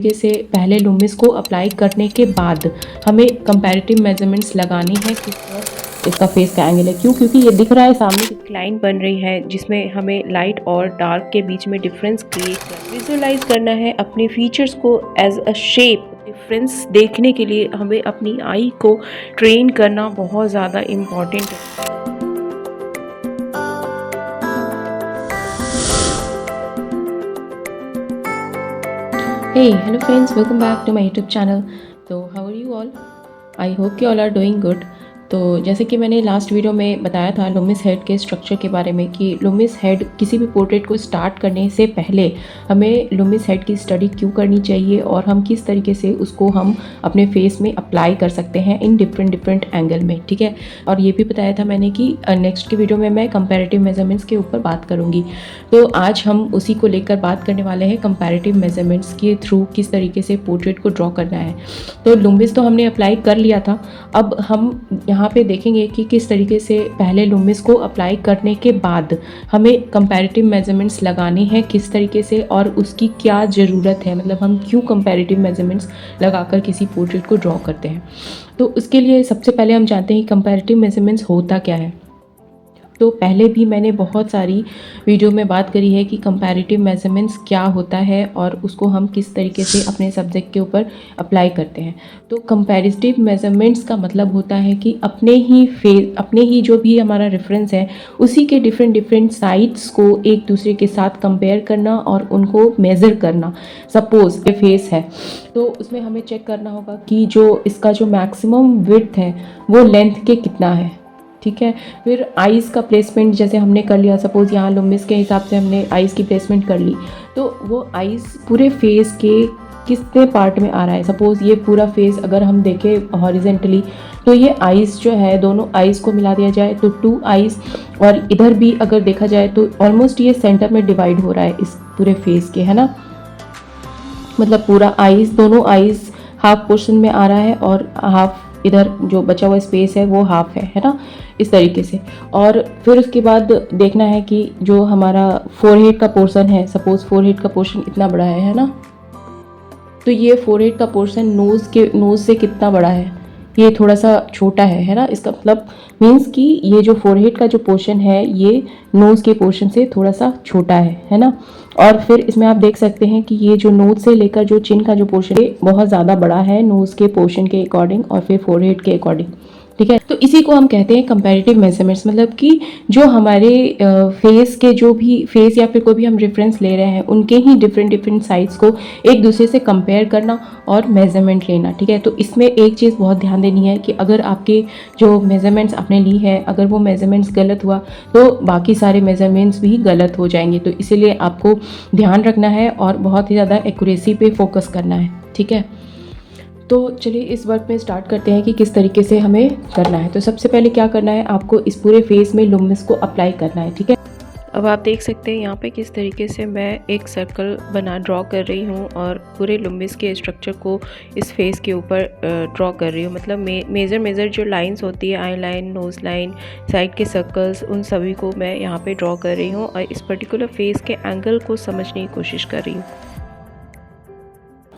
तरीके से पहले लुमिस को अप्लाई करने के बाद हमें कंपैरेटिव मेजरमेंट्स लगानी है कि इसका फेस का एंगल है। क्यों? क्योंकि ये दिख रहा है सामने एक लाइन बन रही है जिसमें हमें लाइट और डार्क के बीच में डिफरेंस क्रिएट विजुअलाइज करना है अपने फीचर्स को एज अ शेप। डिफरेंस देखने के लिए हमें अपनी आई को ट्रेन करना बहुत ज़्यादा इम्पॉर्टेंट है। Hey, hello friends, welcome back to my YouTube channel. So how are you all? I hope you all are doing good. तो जैसे कि मैंने लास्ट वीडियो में बताया था लुमिस हेड के स्ट्रक्चर के बारे में कि लुमिस हेड किसी भी पोर्ट्रेट को स्टार्ट करने से पहले हमें लुमिस हेड की स्टडी क्यों करनी चाहिए और हम किस तरीके से उसको हम अपने फेस में अप्लाई कर सकते हैं इन डिफरेंट एंगल में, ठीक है। और ये भी बताया था मैंने कि नेक्स्ट की वीडियो में मैं कंपैरेटिव मेजरमेंट्स के ऊपर बात करूँगी। तो आज हम उसी को लेकर बात करने वाले हैं, कंपैरेटिव मेजरमेंट्स के थ्रू किस तरीके से पोर्ट्रेट को ड्रॉ करना है। तो लुमिस तो हमने अप्लाई कर लिया था, अब हम यहाँ पे देखेंगे कि किस तरीके से पहले लुमिस को अप्लाई करने के बाद हमें कंपैरेटिव मेजरमेंट्स लगाने हैं किस तरीके से और उसकी क्या ज़रूरत है, मतलब हम क्यों कंपैरेटिव मेजरमेंट्स लगाकर किसी पोर्ट्रेट को ड्रॉ करते हैं। तो उसके लिए सबसे पहले हम जानते हैं कि कंपैरेटिव मेजरमेंट्स होता क्या है। तो पहले भी मैंने बहुत सारी वीडियो में बात करी है कि कंपैरेटिव मेजरमेंट्स क्या होता है और उसको हम किस तरीके से अपने सब्जेक्ट के ऊपर अप्लाई करते हैं। तो कंपैरेटिव मेजरमेंट्स का मतलब होता है कि अपने ही जो भी हमारा रेफरेंस है उसी के डिफरेंट साइड्स को एक दूसरे के साथ कंपेयर करना और उनको मेज़र करना। सपोज़ ये फेस है तो उसमें हमें चेक करना होगा कि जो इसका जो मैक्सिमम विड्थ है वो लेंथ के कितना है, ठीक है। फिर आइज़ का प्लेसमेंट जैसे हमने कर लिया, सपोज़ यहाँ लुमिस के हिसाब से हमने आइज़ की प्लेसमेंट कर ली, तो वो आइज़ पूरे फेस के कितने पार्ट में आ रहा है। सपोज़ ये पूरा फेस अगर हम देखें हॉरिजेंटली तो ये आइज़ जो है दोनों आइज़ को मिला दिया जाए तो 2 आइज़, और इधर भी अगर देखा जाए तो ऑलमोस्ट ये सेंटर में डिवाइड हो रहा है इस पूरे फेस के, है ना। मतलब पूरा आइज़, दोनों आइज़ हाफ पोर्शन में आ रहा है और हाफ इधर जो बचा हुआ स्पेस है वो हाफ है ना, इस तरीके से। और फिर उसके बाद देखना है कि जो हमारा फोरहेड का पोर्शन है, सपोज फोरहेड का पोर्शन इतना बड़ा है ना, तो ये फोरहेड का पोर्शन नोज़ से कितना बड़ा है, ये थोड़ा सा छोटा है ना। इसका मतलब मीन्स कि ये जो फोरहेड का जो पोर्शन है ये नोज़ के पोर्शन से थोड़ा सा छोटा है ना। और फिर इसमें आप देख सकते हैं कि ये जो नोज़ से लेकर जो चिन का जो पोर्शन है बहुत ज़्यादा बड़ा है नोज़ के पोर्शन के अकॉर्डिंग और फिर फोरहेड के अकॉर्डिंग, ठीक है। तो इसी को हम कहते हैं कंपैरेटिव मेजरमेंट्स, मतलब कि जो हमारे फेस के जो भी फेस या फिर कोई भी हम रेफरेंस ले रहे हैं उनके ही डिफरेंट साइड्स को एक दूसरे से कंपेयर करना और मेजरमेंट लेना, ठीक है। तो इसमें एक चीज़ बहुत ध्यान देनी है कि अगर आपके जो मेजरमेंट्स आपने ली है अगर वो मेजरमेंट्स गलत हुआ तो बाकी सारे मेजरमेंट्स भी गलत हो जाएंगे। तो इसीलिए आपको ध्यान रखना है और बहुत ही ज़्यादा एक्यूरेसी पे फोकस करना है, ठीक है। तो चलिए इस वर्क में स्टार्ट करते हैं कि किस तरीके से हमें करना है। तो सबसे पहले क्या करना है, आपको इस पूरे फेस में लुमिस को अप्लाई करना है, ठीक है। अब आप देख सकते हैं यहाँ पे किस तरीके से मैं एक सर्कल ड्रॉ कर रही हूँ और पूरे लुमिस के स्ट्रक्चर को इस फेस के ऊपर ड्रॉ कर रही हूँ। मतलब मेजर जो लाइंस होती है, आई लाइन, नोज़ लाइन, साइड के सर्कल्स, उन सभी को मैं यहाँ पे ड्रॉ कर रही हूँ और इस पर्टिकुलर फेस के एंगल को समझने की कोशिश कर रही हूँ।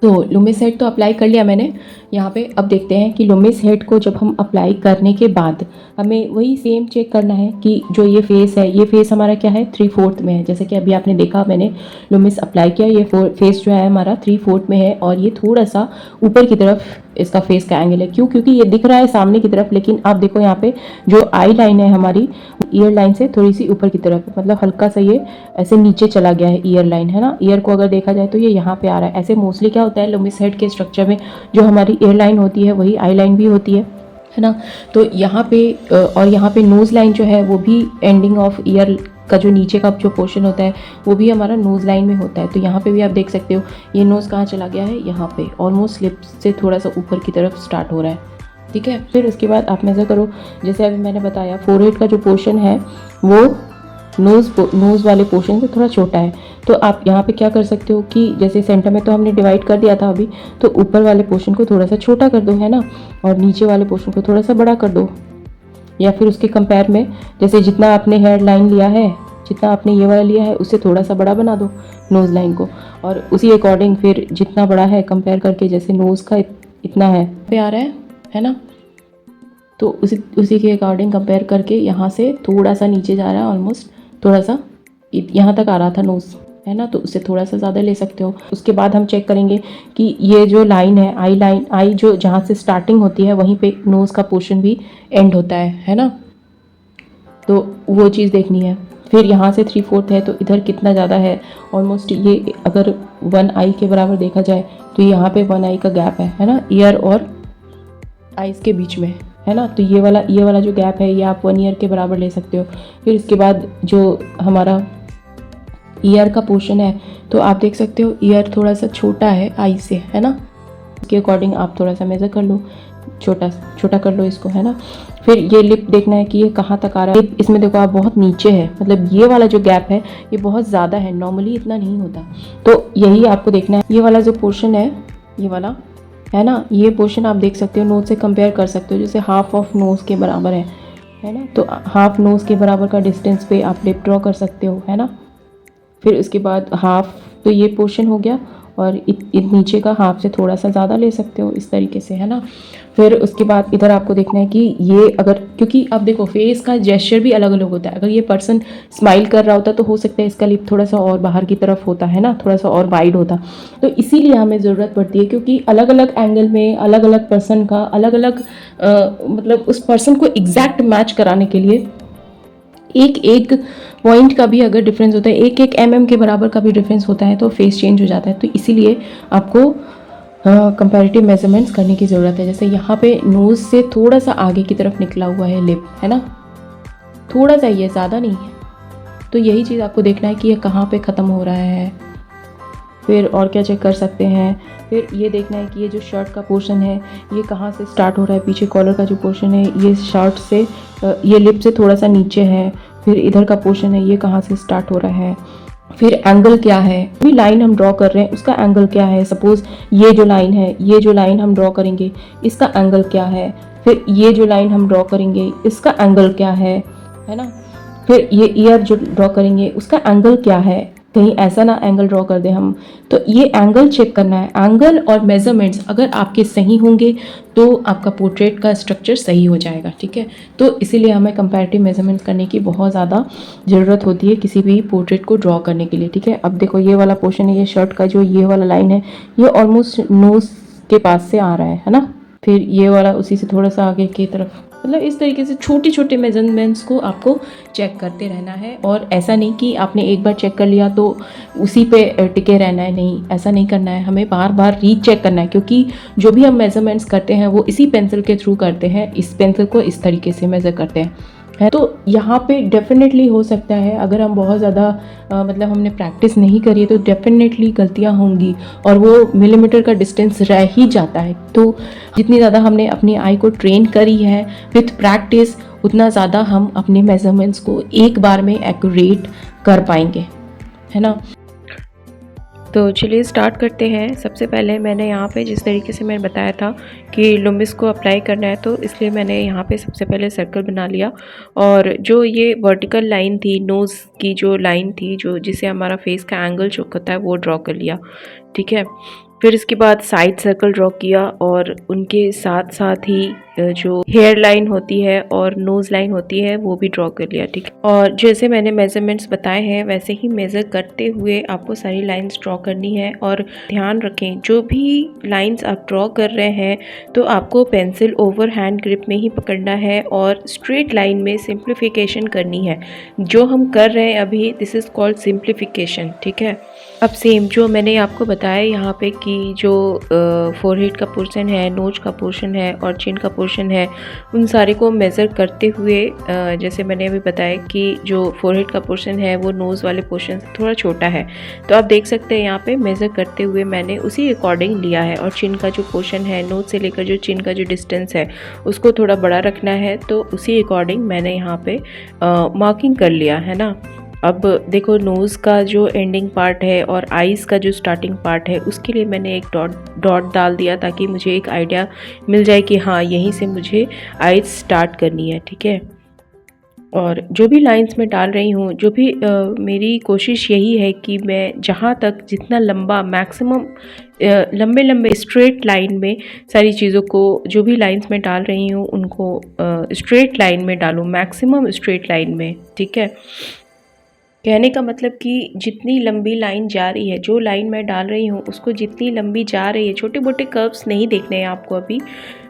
तो लुमिस हेड तो अप्लाई कर लिया मैंने यहाँ पे। अब देखते हैं कि लुमिस हेड को जब हम अप्लाई करने के बाद हमें वही सेम चेक करना है कि जो ये फेस है, ये फेस हमारा क्या है 3/4 में है। जैसे कि अभी आपने देखा मैंने लुमिस अप्लाई किया, ये फेस जो है हमारा 3/4 में है और ये थोड़ा सा ऊपर की तरफ इसका फेस का एंगल है। क्यों? क्योंकि ये दिख रहा है सामने की तरफ, लेकिन आप देखो यहाँ पे जो आई लाइन है हमारी ईयर लाइन से थोड़ी सी ऊपर की तरफ, मतलब हल्का सा ये ऐसे नीचे चला गया है ईयर लाइन, है ना। ईयर को अगर देखा जाए तो ये यहाँ पे आ रहा है। ऐसे मोस्टली क्या होता है लुमिस हेड के स्ट्रक्चर में जो हमारी ईयर लाइन होती है वही आई लाइन भी होती है ना। तो यहाँ पे और यहाँ पे नोज़ लाइन जो है वो भी एंडिंग ऑफ ईयर का जो नीचे का जो पोर्शन होता है वो भी हमारा नोज़ लाइन में होता है। तो यहाँ पे भी आप देख सकते हो ये नोज़ कहाँ चला गया है, यहाँ पे ऑलमोस्ट स्लिप से थोड़ा सा ऊपर की तरफ स्टार्ट हो रहा है, ठीक है। फिर उसके बाद आप मेज़र करो, जैसे अभी मैंने बताया फोरहेड का जो पोर्शन है वो नोज़ वाले पोर्शन से थोड़ा छोटा है। तो आप यहाँ पे क्या कर सकते हो कि जैसे सेंटर में तो हमने डिवाइड कर दिया था अभी, तो ऊपर वाले पोर्शन को थोड़ा सा छोटा कर दो, है ना, और नीचे वाले पोर्शन को थोड़ा सा बड़ा कर दो। या फिर उसके कंपेयर में जैसे जितना आपने हेयर लाइन लिया है जितना आपने ये वाला लिया है उससे थोड़ा सा बड़ा बना दो नोज़ लाइन को, और उसी अकॉर्डिंग फिर जितना बड़ा है कंपेयर करके, जैसे नोज़ का इतना है पे आ रहा है ना, तो उसी के अकॉर्डिंग कंपेयर करके यहाँ से थोड़ा सा नीचे जा रहा है, ऑलमोस्ट थोड़ा सा यहाँ तक आ रहा था नोज़, है ना, तो उससे थोड़ा सा ज़्यादा ले सकते हो। उसके बाद हम चेक करेंगे कि ये जो लाइन है, आई जो जहाँ से स्टार्टिंग होती है वहीं पे नोज़ का पोर्शन भी एंड होता है ना, तो वो चीज़ देखनी है। फिर यहाँ से 3/4 है तो इधर कितना ज़्यादा है, ऑलमोस्ट ये अगर 1 आई के बराबर देखा जाए तो यहाँ पे 1 आई का गैप है ना, ईयर और आइज़ के बीच में, है ना, तो ये वाला जो गैप है ये आप 1 ईयर के बराबर ले सकते हो। फिर इसके बाद जो हमारा ईयर का पोर्शन है, तो आप देख सकते हो ईयर थोड़ा सा छोटा है आई से, है ना, उसके अकॉर्डिंग आप थोड़ा सा मेज़र कर लो, छोटा कर लो इसको, है ना। फिर ये लिप देखना है कि ये कहाँ तक आ रहा है। लिप इसमें देखो आप बहुत नीचे है, मतलब ये वाला जो गैप है ये बहुत ज़्यादा है, नॉर्मली इतना नहीं होता, तो यही आपको देखना है। ये वाला जो पोर्शन है, ये वाला, है ना, ये पोर्शन आप देख सकते हो, नोज़ से कंपेयर कर सकते हो, जैसे हाफ ऑफ नोज़ के बराबर है ना, तो हाफ नोज़ के बराबर का डिस्टेंस पे आप लिप ड्रॉ कर सकते हो, है ना। फिर उसके बाद हाफ, तो ये पोर्शन हो गया, और नीचे का हाफ से थोड़ा सा ज़्यादा ले सकते हो इस तरीके से, है ना। फिर उसके बाद इधर आपको देखना है कि ये अगर, क्योंकि अब देखो फेस का जेस्चर भी अलग अलग होता है, अगर ये पर्सन स्माइल कर रहा होता तो हो सकता है इसका लिप थोड़ा सा और बाहर की तरफ होता, है ना, थोड़ा सा और वाइड होता, तो इसीलिए हमें ज़रूरत पड़ती है, क्योंकि अलग अलग एंगल में अलग अलग पर्सन का अलग अलग मतलब उस पर्सन को एग्जैक्ट मैच कराने के लिए एक पॉइंट का भी अगर डिफरेंस होता है, एक mm के बराबर का भी डिफरेंस होता है, तो फेस चेंज हो जाता है। तो इसीलिए आपको कंपैरेटिव मेजरमेंट्स करने की ज़रूरत है। जैसे यहाँ पे नोज़ से थोड़ा सा आगे की तरफ निकला हुआ है लिप, है ना, थोड़ा सा, ये ज़्यादा नहीं है, तो यही चीज़ आपको देखना है कि ये कहाँ पे ख़त्म हो रहा है। फिर और क्या चेक कर सकते हैं, फिर ये देखना है कि ये जो शर्ट का पोर्शन है ये कहाँ से स्टार्ट हो रहा है, पीछे कॉलर का जो पोर्शन है ये शर्ट से ये लिप से थोड़ा सा नीचे है, फिर इधर का पोर्शन है ये कहाँ से स्टार्ट हो रहा है, फिर एंगल क्या है, भी लाइन हम ड्रॉ कर रहे हैं उसका एंगल क्या है, सपोज ये जो लाइन है, ये जो लाइन हम ड्रॉ करेंगे इसका एंगल क्या है, फिर ये जो लाइन हम ड्रॉ करेंगे इसका एंगल क्या है ना, फिर ये ईयर जो ड्रॉ करेंगे उसका एंगल क्या है, कहीं ऐसा ना एंगल ड्रॉ कर दें हम, तो ये एंगल चेक करना है। एंगल और मेजरमेंट्स अगर आपके सही होंगे तो आपका पोर्ट्रेट का स्ट्रक्चर सही हो जाएगा, ठीक है। तो इसीलिए हमें कंपैरेटिव मेजरमेंट्स करने की बहुत ज़्यादा ज़रूरत होती है किसी भी पोर्ट्रेट को ड्रॉ करने के लिए, ठीक है। अब देखो ये वाला पोर्शन है, ये शर्ट का जो ये वाला लाइन है ये ऑलमोस्ट नोज़ के पास से आ रहा है ना, फिर ये वाला उसी से थोड़ा सा आगे की तरफ, मतलब इस तरीके से छोटे छोटे मेजरमेंट्स को आपको चेक करते रहना है। और ऐसा नहीं कि आपने एक बार चेक कर लिया तो उसी पे टिके रहना है, नहीं, ऐसा नहीं करना है, हमें बार बार रीचेक करना है, क्योंकि जो भी हम मेजरमेंट्स करते हैं वो इसी पेंसिल के थ्रू करते हैं, इस पेंसिल को इस तरीके से मेज़र करते हैं, है। तो यहाँ पे डेफिनेटली हो सकता है अगर हम बहुत ज़्यादा मतलब हमने प्रैक्टिस नहीं करी तो डेफिनेटली गलतियाँ होंगी और वो मिलीमीटर का डिस्टेंस रह ही जाता है। तो जितनी ज़्यादा हमने अपनी आई को ट्रेन करी है विथ प्रैक्टिस, उतना ज़्यादा हम अपने मेजरमेंट्स को एक बार में एक्यूरेट कर पाएंगे, है ना। तो चलिए स्टार्ट करते हैं। सबसे पहले मैंने यहाँ पे जिस तरीके से मैंने बताया था कि लुमिस को अप्लाई करना है, तो इसलिए मैंने यहाँ पे सबसे पहले सर्कल बना लिया, और जो ये वर्टिकल लाइन थी, नोज़ की जो लाइन थी, जो जिसे हमारा फेस का एंगल जो होता है वो ड्रॉ कर लिया, ठीक है। फिर इसके बाद साइड सर्कल ड्रॉ किया और उनके साथ साथ ही जो हेयर लाइन होती है और नोज़ लाइन होती है वो भी ड्रॉ कर लिया, ठीक है। और जैसे मैंने मेजरमेंट्स बताए हैं वैसे ही मेज़र करते हुए आपको सारी लाइंस ड्रॉ करनी है। और ध्यान रखें जो भी लाइंस आप ड्रॉ कर रहे हैं तो आपको पेंसिल ओवर हैंड ग्रिप में ही पकड़ना है और स्ट्रेट लाइन में सिंप्लीफिकेशन करनी है। जो हम कर रहे हैं अभी, दिस इज़ कॉल्ड सिंप्लीफिकेशन, ठीक है। अब सेम जो मैंने आपको बताया यहाँ पे कि जो फोरहेड का पोर्शन है, नोज का पोर्शन है और चिन का पोर्शन है, उन सारे को मेज़र करते हुए जैसे मैंने अभी बताया कि जो फोरहेड का पोर्शन है वो नोज़ वाले पोर्शन से थोड़ा छोटा है, तो आप देख सकते हैं यहाँ पे मेज़र करते हुए मैंने उसी अकॉर्डिंग लिया है। और चिन का जो पोर्शन है, नोज से लेकर जो चिन का जो डिस्टेंस है उसको थोड़ा बड़ा रखना है, तो उसी अकॉर्डिंग मैंने यहाँ पे मार्किंग कर लिया, है ना। अब देखो नोज़ का जो एंडिंग पार्ट है और आईज़ का जो स्टार्टिंग पार्ट है उसके लिए मैंने एक डॉट डाल दिया ताकि मुझे एक आइडिया मिल जाए कि हाँ यहीं से मुझे आईज़ स्टार्ट करनी है, ठीक है। और जो भी लाइंस मैं डाल रही हूँ, जो भी मेरी कोशिश यही है कि मैं जहाँ तक जितना लंबा मैक्सिमम लंबे लंबे स्ट्रेट लाइन में सारी चीज़ों को, जो भी लाइंस मैं डाल रही हूँ उनको स्ट्रेट लाइन में डालूँ, मैक्सिमम स्ट्रेट लाइन में। ठीक है, कहने का मतलब कि जितनी लंबी लाइन जा रही है, जो लाइन मैं डाल रही हूँ उसको जितनी लंबी जा रही है, छोटे मोटे कर्व्स नहीं देखने हैं आपको अभी।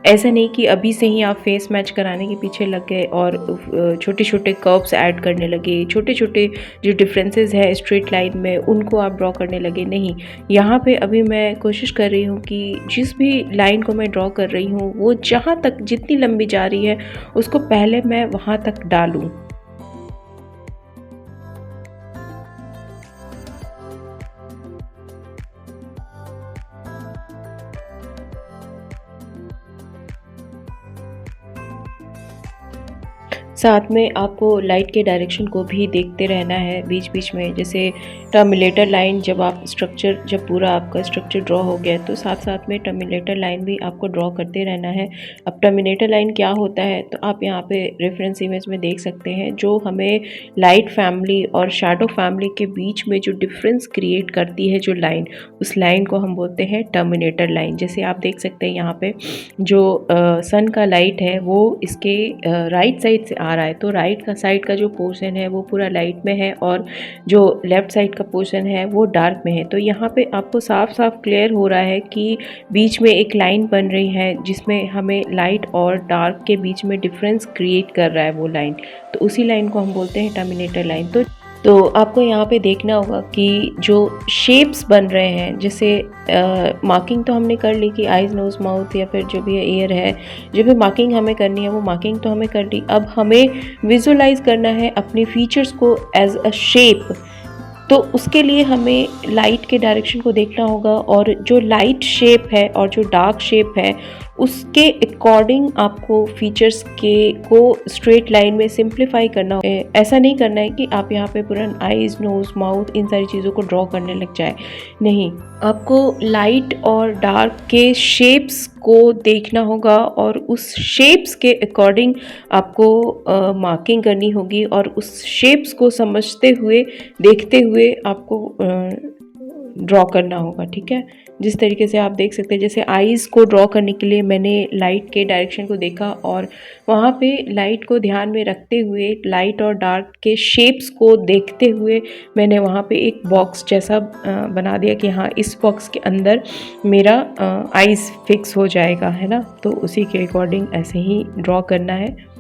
ऐसा नहीं कि अभी से ही आप फेस मैच कराने के पीछे लग गए और छोटे छोटे कर्व्स ऐड करने लगे, छोटे छोटे जो डिफरेंसेस है स्ट्रेट लाइन में उनको आप ड्रॉ करने लगे। नहीं, यहाँ पे अभी मैं कोशिश कर रही हूँ कि जिस भी लाइन को मैं ड्रॉ कर रही हूँ वो जहाँ तक जितनी लंबी जा रही है उसको पहले मैं वहाँ तक डालूँ। साथ में आपको लाइट के डायरेक्शन को भी देखते रहना है बीच बीच में। जैसे टर्मिनेटर लाइन, जब पूरा आपका स्ट्रक्चर ड्रॉ हो गया तो साथ साथ में टर्मिनेटर लाइन भी आपको ड्रॉ करते रहना है। अब टर्मिनेटर लाइन क्या होता है तो आप यहाँ पे रेफरेंस इमेज में देख सकते हैं, जो हमें लाइट फैमिली और शैडो फैमिली के बीच में जो डिफरेंस क्रिएट करती है जो लाइन, उस लाइन को हम बोलते हैं टर्मिनेटर लाइन। जैसे आप देख सकते हैं यहाँ पे जो सन का लाइट है वो इसके राइट साइड से आ रहा है, तो राइट का साइड का जो पोर्शन है वो पूरा लाइट में है और जो लेफ़्ट साइड का पोर्शन है वो डार्क में है। तो यहाँ पे आपको साफ साफ क्लियर हो रहा है कि बीच में एक लाइन बन रही है जिसमें हमें लाइट और डार्क के बीच में डिफरेंस क्रिएट कर रहा है वो लाइन, तो उसी लाइन को हम बोलते हैं टर्मिनेटर लाइन। तो आपको यहाँ पे देखना होगा कि जो शेप्स बन रहे हैं, जैसे मार्किंग तो हमने कर ली कि आइज़, नोज़, माउथ या फिर जो भी है ईयर है, जो भी मार्किंग हमें करनी है वो मार्किंग तो हमें कर ली। अब हमें विजुलाइज करना है अपने फीचर्स को एज अ शेप, तो उसके लिए हमें लाइट के डायरेक्शन को देखना होगा और जो लाइट शेप है और जो डार्क शेप है उसके अकॉर्डिंग आपको फीचर्स को स्ट्रेट लाइन में सिंप्लीफाई करना है। ऐसा नहीं करना है कि आप यहाँ पे पूरा आईज, नोज, माउथ इन सारी चीज़ों को ड्रॉ करने लग जाए। नहीं, आपको लाइट और डार्क के शेप्स को देखना होगा और उस शेप्स के अकॉर्डिंग आपको मार्किंग करनी होगी और उस शेप्स को समझते हुए, देखते हुए आपको ड्रॉ करना होगा। ठीक है, जिस तरीके से आप देख सकते हैं, जैसे आईज़ को ड्रॉ करने के लिए मैंने लाइट के डायरेक्शन को देखा और वहाँ पे लाइट को ध्यान में रखते हुए, लाइट और डार्क के शेप्स को देखते हुए मैंने वहाँ पे एक बॉक्स जैसा बना दिया कि हाँ, इस बॉक्स के अंदर मेरा आईज़ फिक्स हो जाएगा, है ना। तो उसी के अकॉर्डिंग ऐसे ही ड्रॉ करना है।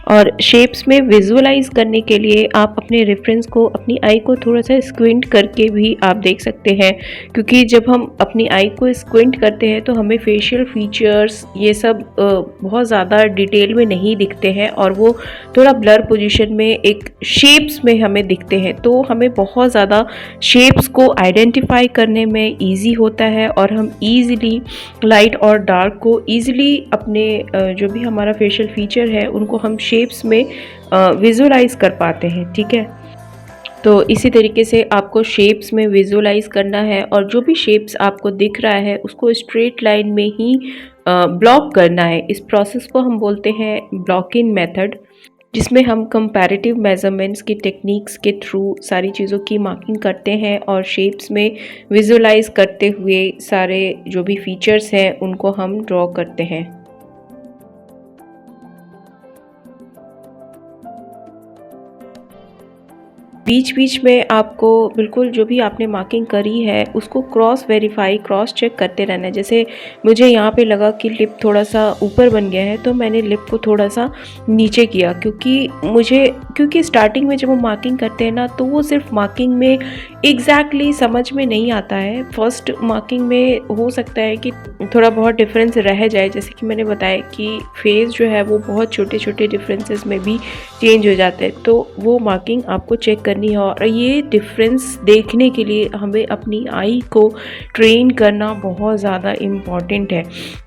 और शेप्स में विजुअलाइज करने के लिए आप अपने रेफरेंस को, अपनी आई को थोड़ा सा स्क्विंट करके भी आप देख सकते हैं, क्योंकि जब हम अपनी आई को स्क्विंट करते हैं तो हमें फेशियल फीचर्स ये सब बहुत ज़्यादा डिटेल में नहीं दिखते हैं और वो थोड़ा ब्लर पोजीशन में एक शेप्स में हमें दिखते हैं। तो हमें बहुत ज़्यादा शेप्स को आइडेंटिफाई करने में ईजी होता है और हम ईज़िली लाइट और डार्क को ईज़िली अपने जो भी हमारा फेशियल फीचर है उनको हम शेप्स में विजुअलाइज कर पाते हैं। ठीक है, तो इसी तरीके से आपको शेप्स में विजुअलाइज करना है और जो भी शेप्स आपको दिख रहा है उसको स्ट्रेट लाइन में ही ब्लॉक करना है। इस प्रोसेस को हम बोलते हैं ब्लॉकिंग मेथड, जिसमें हम कंपैरेटिव मेजरमेंट्स की टेक्निक्स के थ्रू सारी चीज़ों की मार्किंग करते हैं और शेप्स में विजुअलाइज करते हुए सारे जो भी फीचर्स हैं उनको हम ड्रॉ करते हैं। बीच बीच में आपको बिल्कुल जो भी आपने मार्किंग करी है उसको क्रॉस वेरीफाई, क्रॉस चेक करते रहना है। जैसे मुझे यहाँ पे लगा कि लिप थोड़ा सा ऊपर बन गया है तो मैंने लिप को थोड़ा सा नीचे किया, क्योंकि स्टार्टिंग में जब हम मार्किंग करते हैं ना तो वो सिर्फ मार्किंग में एग्जैक्टली समझ में नहीं आता है। फर्स्ट मार्किंग में हो सकता है कि थोड़ा बहुत डिफरेंस रह जाए, जैसे कि मैंने बताया कि फेस जो है वो बहुत छोटे छोटे डिफरेंसेस में भी चेंज हो जाते हैं, तो वो मार्किंग आपको चेक करनी है। और ये डिफरेंस देखने के लिए हमें अपनी आई को ट्रेन करना बहुत ज़्यादा इम्पॉर्टेंट है,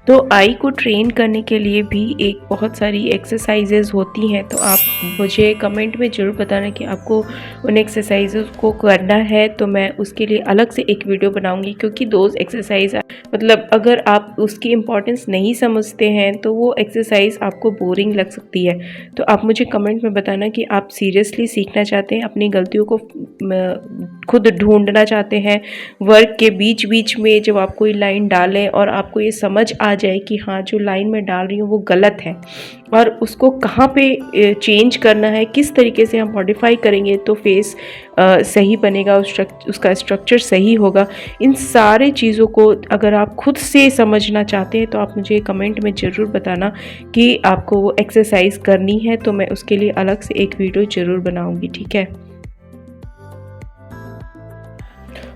तो आई को ट्रेन करने के लिए भी एक बहुत सारी एक्सरसाइजेज होती हैं, तो आप मुझे कमेंट में ज़रूर बताना कि आपको उन एक्सरसाइजेज को करना है, तो मैं उसके लिए अलग से एक वीडियो बनाऊंगी, क्योंकि दोज एक्सरसाइज मतलब अगर आप उसकी इम्पोर्टेंस नहीं समझते हैं तो वो एक्सरसाइज आपको बोरिंग लग सकती है। तो आप मुझे कमेंट में बताना कि आप सीरियसली सीखना चाहते हैं, अपनी गलतियों को खुद ढूंढना चाहते हैं, वर्क के बीच बीच में जब आप कोई लाइन डालें और आपको ये समझ आ जाए कि हाँ जो लाइन मैं डाल रही हूँ वो गलत है और उसको कहाँ पे चेंज करना है, किस तरीके से हम मॉडिफाई करेंगे तो फेस सही बनेगा, उसका स्ट्रक्चर सही होगा। इन सारे चीज़ों को अगर आप खुद से समझना चाहते हैं तो आप मुझे कमेंट में ज़रूर बताना कि आपको वो एक्सरसाइज करनी है, तो मैं उसके लिए अलग से एक वीडियो ज़रूर बनाऊँगी, ठीक है।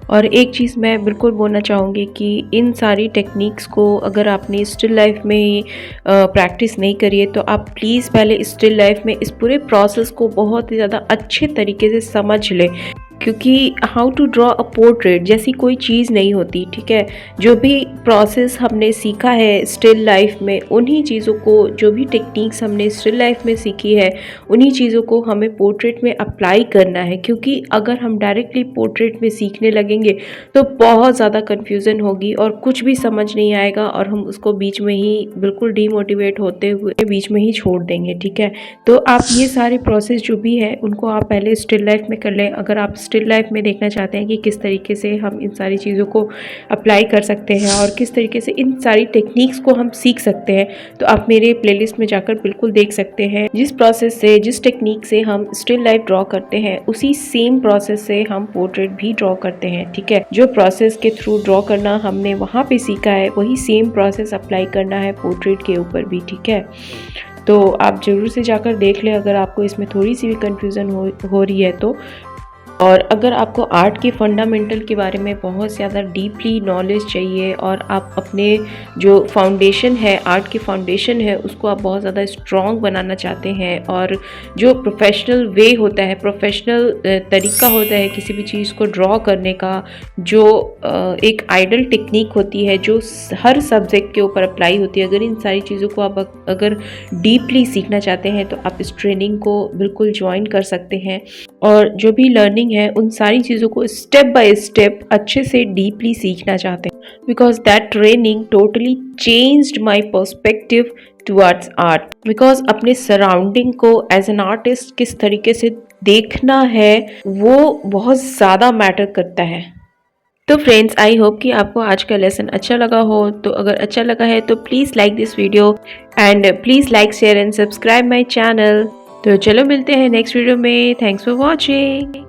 और एक चीज़ मैं बिल्कुल बोलना चाहूँगी कि इन सारी टेक्निक्स को अगर आपने स्टिल लाइफ में प्रैक्टिस नहीं करी है तो आप प्लीज़ पहले स्टिल लाइफ में इस पूरे प्रोसेस को बहुत ही ज़्यादा अच्छे तरीके से समझ लें, क्योंकि how to draw a portrait जैसी कोई चीज़ नहीं होती, ठीक है। जो भी प्रोसेस हमने सीखा है स्टिल लाइफ में, उन्हीं चीज़ों को, जो भी टेक्निक्स हमने स्टिल लाइफ में सीखी है, उन्हीं चीज़ों को हमें पोर्ट्रेट में अप्लाई करना है। क्योंकि अगर हम डायरेक्टली पोर्ट्रेट में सीखने लगेंगे तो बहुत ज़्यादा कन्फ्यूज़न होगी और कुछ भी समझ नहीं आएगा और हम उसको बीच में ही बिल्कुल डीमोटिवेट होते हुए बीच में ही छोड़ देंगे, ठीक है। तो आप ये सारे प्रोसेस जो भी है उनको आप पहले स्टिल लाइफ में कर लें। अगर आप स्टिल लाइफ में देखना चाहते हैं कि किस तरीके से हम इन सारी चीज़ों को अप्लाई कर सकते हैं और किस तरीके से इन सारी टेक्निक्स को हम सीख सकते हैं, तो आप मेरे प्लेलिस्ट में जाकर बिल्कुल देख सकते हैं। जिस प्रोसेस से, जिस टेक्निक से हम स्टिल लाइफ ड्रॉ करते हैं उसी सेम प्रोसेस से हम पोर्ट्रेट भी ड्रॉ करते हैं, ठीक है। जो प्रोसेस के थ्रू ड्रॉ करना हमने वहाँ पे सीखा है वही सेम प्रोसेस अप्लाई करना है पोर्ट्रेट के ऊपर भी, ठीक है। तो आप ज़रूर से जाकर देख लें अगर आपको इसमें थोड़ी सी भी कन्फ्यूज़न हो रही है तो। और अगर आपको आर्ट के फंडामेंटल के बारे में बहुत ज़्यादा डीपली नॉलेज चाहिए और आप अपने जो फाउंडेशन है, आर्ट के फाउंडेशन है, उसको आप बहुत ज़्यादा स्ट्रॉन्ग बनाना चाहते हैं और जो प्रोफेशनल वे होता है, प्रोफेशनल तरीका होता है किसी भी चीज़ को ड्रॉ करने का, जो एक आइडल टेक्निक होती है जो हर सब्जेक्ट के ऊपर अप्लाई होती है, अगर इन सारी चीज़ों को आप अगर डीपली सीखना चाहते हैं तो आप इस ट्रेनिंग को बिल्कुल ज्वाइन कर सकते हैं। और जो भी लर्निंग है उन सारी चीज़ों को स्टेप बाय स्टेप अच्छे से डीपली सीखना चाहते हैं, because that training totally changed my perspective towards art. Because अपने सराउंडिंग को एज एन आर्टिस्ट किस तरीके से देखना है वो बहुत ज़्यादा मैटर करता है। तो फ्रेंड्स, आई होप कि आपको आज का लेसन अच्छा लगा हो। तो अगर अच्छा लगा है तो please like this video and please like, share and subscribe my channel. तो चलो मिलते हैं नेक्स्ट वीडियो में। Thanks for watching.